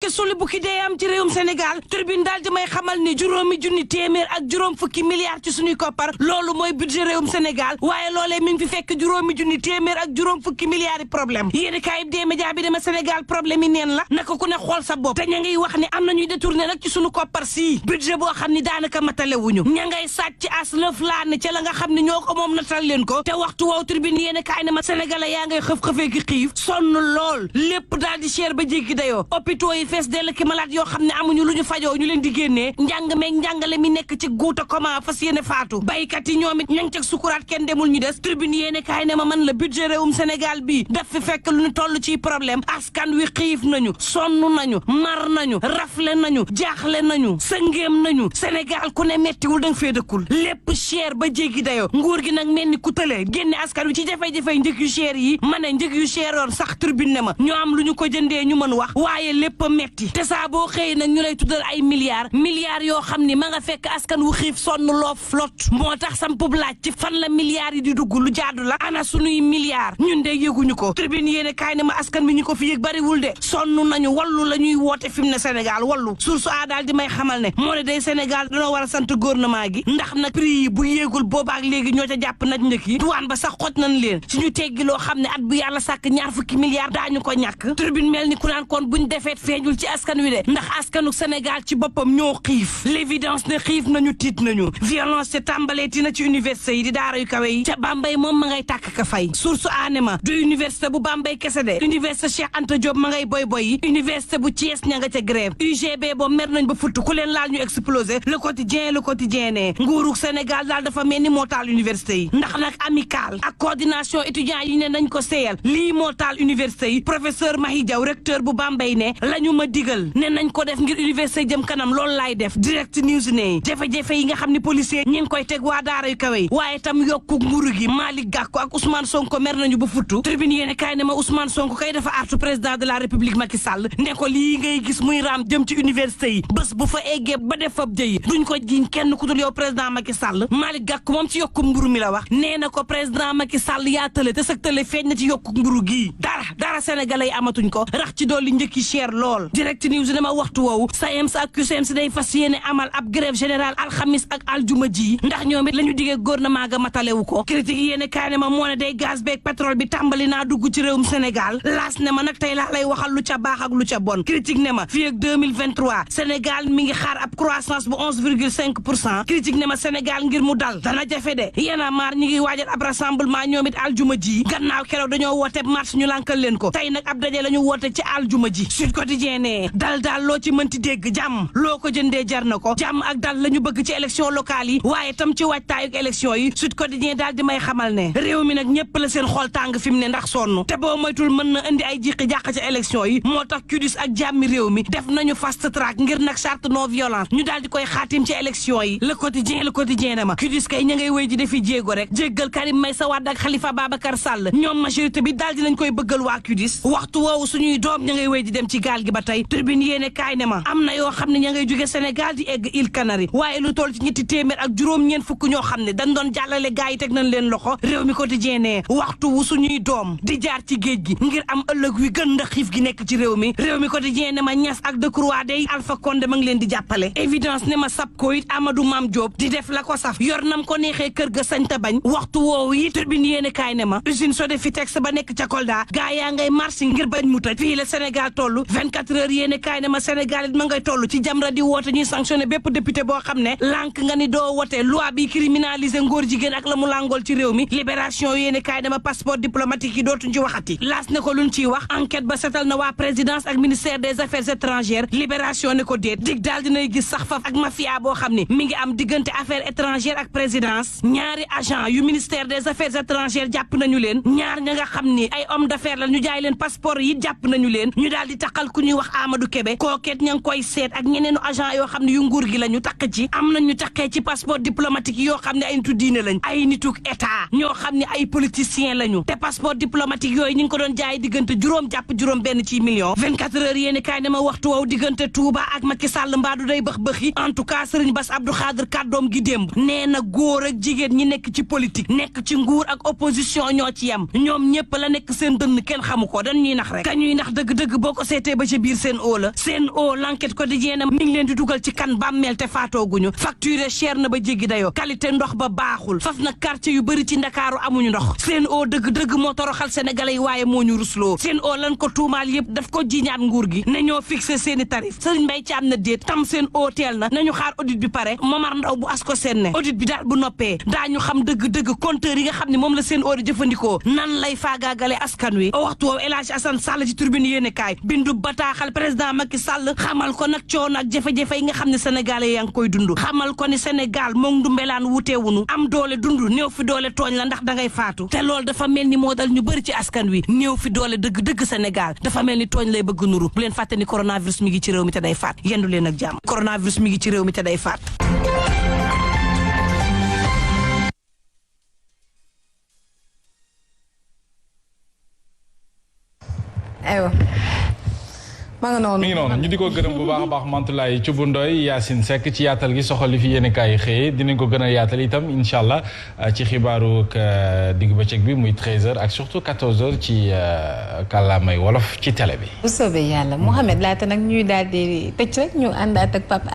te suli bukki dee am ci réewum Sénégal Tribune daal di may xamal ni juróomi junni téeméer ak juróom fukki milliards ci suñuy koppar loolu mooy budget réewum Sénégal waaye loolee mi ngi fi fekk juróomi junni téeméer ak juróom fukki milliards yi problème yéeni kaay dee média bi dama Sénégal problème yi neen la naka ku ne xool sa bopp te ña ngay wax ni am na ñuy détourné nag ci suñu koppar si budget boo xam ni daanaka matalewuñu ña ngay sàcc as lëf laa ne ca la nga xam ne ñoo ko moom natal leen ko te waxtu woow Tribune yéeni kaay ne ma Sénégalais yaa ngay xëf-xëfee ki xiif sonn lool lépp daal di cher ba jéggi dayoo hôpitaux yi fees dell ki malade yoo xam ne amuñu lu ñu fajoo ñu leen di génnee njàng meeg njàngale mi nekk ci guuta comment fas yéene faatu baykat yi ñoom it ña ngi ceg sukuraat kenn demul ñu des Tribune yéene kaay ne ma man la budget réewum Sénégal bi daf fi fekk lu ñu toll ci problème askan wi xiif nañu sonn nañu mar nañu rafle nañu jaaxle nañu sëngéem nañu Sénégal ku ne mettiwul da nga fee dëkkul lépp cher ba jéggi dayoo nguur gi nag mel ni ku tëlee génne askan wi ci jafe-jafe njëg yu cher yi ma ne njëg yu cheroon sax Tribune ne ma ñu am lu ñu ko jëndee ñu mën wax waaye lépp a metti te saa boo xëy nag ñu lay tuddal ay milliards yoo xam ni ma nga fekk askan wu xiif sonn loof lot moo tax sam pub laaj ci fan la milliards yi di dugg lu jaadu la ana sunuy milliards ñun de yëguñu ko Tribune yéene kaay ne ma askan bi ñu ko fi yëg bariwul de sonn nañu wallu la ñuy woote fi mu ne Sénégal wallu source a daal di may xamal ne moo ne day Sénégal dañoo war a sant gouvernement gi ndax nag prix yi bu yéegul boobaak léegi ñoo ca jàpp naj njëkk yi duwaan ba sax xoj nañ leen ci ñu teggi loo xam ne at bu yàlla sàkk ñaar fukki milliards daañu ko ñàkk Tribune mel ni ku naan kon buñ defeet feeñul ci askan wi de ndax askanu Sénégal ci boppam ñoo xiif l'évidence ne xiif nañu tiit nañu violence te tàmbaleeti na ci université yi di daara yu kawe yi ca Bambey moom ma ngay tàkk ka fay source aanema du université bu Bambey kese de université Cheikh Anta Diop ma ngay boy yi université bu Thiès ña nga ca grève UGB boobu mer nañ ba futt ku leen laal ñu explosé le quotidien ne nguurug Sénégal daal dafa mel ni moo taal université yi ndax nag amical ak coordination étudiants yi ne nañ ko seeyal lii moo taal université yi professeur Mahi Diaw recteur bu Bambey ne la ñu ma digal ne nañ ko def ngir université jëm kanam loolu laay def direct news ne jafe-jafe yi nga xam ne policier ñi ngi koy teg waa daara yu kawe yi waaye tam yokku nguuru gi Malick Gakou ak Ousmane Sonko mer nañu ba futtu Tribune yéene kaay ne ma Ousmane Sonko kay dafa artu président de la République Macky Sall ne ko lii ngay gis muy raam jëm ci université yi bés bu fa eggee ba def fab jëyi duñ ko jiñ kenn ku dul yow président Macky Sall Malick Gakou moom ci yokku mburu mi la wax nee na ko président Macky Sall yaa tële te sag tële feeñ na ci yokku mburu gii dara sénégalais yi amatuñ ko rax ci dolli njëkki cher lool direct news ne ma waxtu woowu SAEMS ak CUSEMS day fas yéene amal ab grève générale alxamis ak aljuma ji ndax ñoom it la ñu diggee gouvernement ga matalewu ko critique yéene kaay ne ma moo ne day gaz beeg pétrole bi tàmbali naa dugg ci réewum Sénégal laas ne ma nag tey laa lay waxal lu ca baax ak lu ca bon critique ne ma fii ak 2023 Sénégal mi ngi xaar ab croissance bu 11,5% critique ne ma Sénégal ngir mu dal dana jafe de yéena maar ñi ngi waajal ab rassemblement ñoom it aljuma ji gannaaw keroog dañoo woote marche ñu lankal leen ko tey nag ab daje la ñu woote ci aljuma ji Sud Quotidien ne dal loo ci mënti dégg jàmm loo ko jëndee jar na ko jàmm ak dal la ñu bëgg ci élection locale yi waaye tam ci waajtaayuk élection yi Sud Quotidien daal di may xamal ne réew mi nag ñëpp la seen xol tàng fi mu ne ndax sonn te boo moytul mën na indi ay jiqi jàq ci élection yi moo tax CUDIS ak jàmmi réew mi def nañu fast track ngir nag charte non violence ñu daal di koy xaatim ci élection yi le quotidien ne ma CUDIS kay ña ngay wéy ji defi jéego rek jéggal Karim Meïssa Wade ak Khalifa Babacar Sall ñoom majorité bi daal di nañ koy bëggal waa CUDIS waxtu woowu suñuy doom ña ngay wéy di dem ci gaal gi ba tey Tribune yéene kaay ne ma am na yoo xam ne ña ngay jóge Sénégal di egg Îles Canaries waaye lu toll ci ñetti téeméer ak juróom-ñeent fukk ñoo xam ne dañ doon jàllale gaa yi teg nañ leen loxo réew mi quotidien ne waxtu wu suñuy doom di jaar ci géej gi ngir am ëllëg wi gën ndax xiif gi nekk ci réew mi quotidien ne ma Niass ak Decroix day Alpha Condé ma ngi leen di jàppale évidence ne ma sab ko it Amadou Mame Diop di def la ko saf yor nam ko neexee kër ga sañ ta bañ waxtu woowu yi Tribune yéene kaay ne ma usine Sodefitex ba nekk ca Kolda gaa yaa ngay marché ngir bañ mu tëj fii la Sénégal toll 24 heures yéene kaay ne ma Sénégal it ma ngay toll ci Jamra di woote ñuy sanctionné bépp député boo xam ne lànk nga ni doo wote loi bi criminalisé ngóor jigéen ak la mu làngool ci réew mi libération yéene kaay ne ma passeport diplomatique yi dootuñ ci waxati laas ne ko luñ ciy wax enquête ba setal na waa présidence ak ministère des affaires étrangères libération ne ko déet dig daal dinay gis sax faf ak mafia boo xam ne mi ngi am diggante affaires étrangères ak présidence ñaari agent yu ministère des affaires étrangères jàpp nañu leen ñaar ña nga xam ni ay homme d'affaires la ñu jaay leen passeport yi jàpp nañu leen ñu daal di taqal ku ñuy wax Amadou Kébé kookeet ña ngi koy seet ak ñeneenu agent yoo xam ne yu nguur gi la ñu taq ci am nañ ñu taqee ci passeport diplomatique yoo xam ne ay nitu diine lañ ay nituk état ñoo xam ne ay politiciens lañu te passeport diplomatique yooyu ñu ngi ko doon jaay diggante juróom jàpp juróom benn ci million 24 heures yéeni kaay ne ma waxtu woow diggante Touba ak Macky Sall mbaadu day bëx-bëxi en tout cas Serigne Bass Abdou Khadre kàddoom gi démb nee na góor ak jigéen ñi nekk ci politique nekk ci nguur ak opposition ñoo ci yem ñoom ñëpp la nekk seen dënn kenn xamu ko dañ ñuy nax rek ka ñuy nax dëgg-dëgg boo ko seetee ba ca biir Sen'Eau la Sen'Eau l'enquête quotidienne mi ngi leen di dugal ci kan bàmmeel te faatooguñu facture cher na ba jéggi dayoo qualité ndox ba baaxul faf na quartier yu bëri ci Ndakaaru amuñu ndox Sen'Eau dëgg-dëgg moo toroxal sénégalais yi waaye moo ñu rusloo Sen'Eau lan ko tuumaal yëpp daf ko jiñaat nguur gi ne ñoo fixé seeni tarif Serigne Mbaye Thiam na déet tam Sen'Eau teel na nañu xaar audit bi pare Momar Ndaw bu ASCOSEN ne audit bi daal bu noppee daañu xam dëgg-dëgg compteur yi nga xam ne moom la Sen'Eau di jëfandikoo nan lay faagaagale askan wi waxtu woowu El Hadji Assane Sall ci tribune yéene kaay bindu bataaxal président Macky Sall xamal ko nag coono ak jafe-jafe yi nga xam ne sénégalais yaa ngi koy dund xamal ko ni Sénégal moom du mbelaan wuteewunu am doole dund néew fi doole tooñ la ndax dangay faatu te loolu dafa mel ni moo dal ñu bëri ci askan wi néew fi doole dëgg-dëgg Sénégal dafa mel ni tooñ lay bëgg nuru bu leen fàtte ni coronavirus mi ngi ci réew mi te day faat yendu leen ak jàmm coronavirus mi ngi ci réew mi te day faat aywa maa ngi noonu mi ngi noonu ñu di ko gërëm bu baax a baax Mantoulaye Thioub Ndoye Yacine Seck ci yaatal gi soxal li fi yéen kaay yi xëyee dinañ ko gën a yaatal itam incha allah ci xibaaru digg bëccëg bi muy 13h ak surtout 14h ci kàllaamay wolof ci télé bi. bu soobee yàlla Mouhamed laata nag ñuy daal di tëj rek ñu àndaat ak Papa